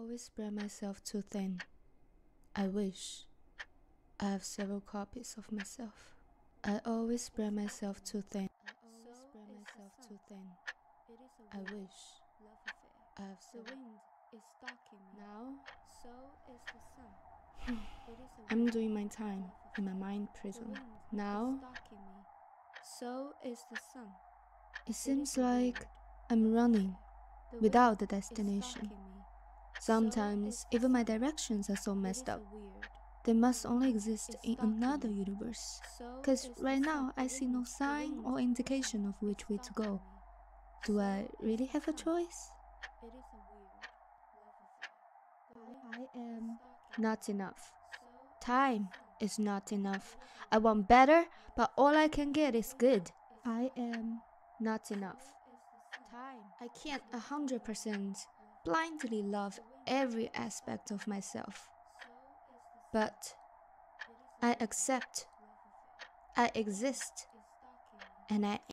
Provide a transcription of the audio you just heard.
always spread myself too thin. I wish I have several copies of myself. I always spread myself too thin. I wish I have several. The wind is stalking me. Now, So is the sun. I'm doing my time in my mind prison. The wind Now, is stalking me. So is the sun. it seems like I'm running The without the wind is destination. stalking me. Sometimes even my directions are so messed up. They must only exist in another universe. Cause right now I see no sign or indication of which way to go. Do I really have a choice? I am not enough. Time is not enough. I want better, but all I can get is good. I am not enough. I can't 100% blindly love every aspect of myself. But I accept, I exist, and I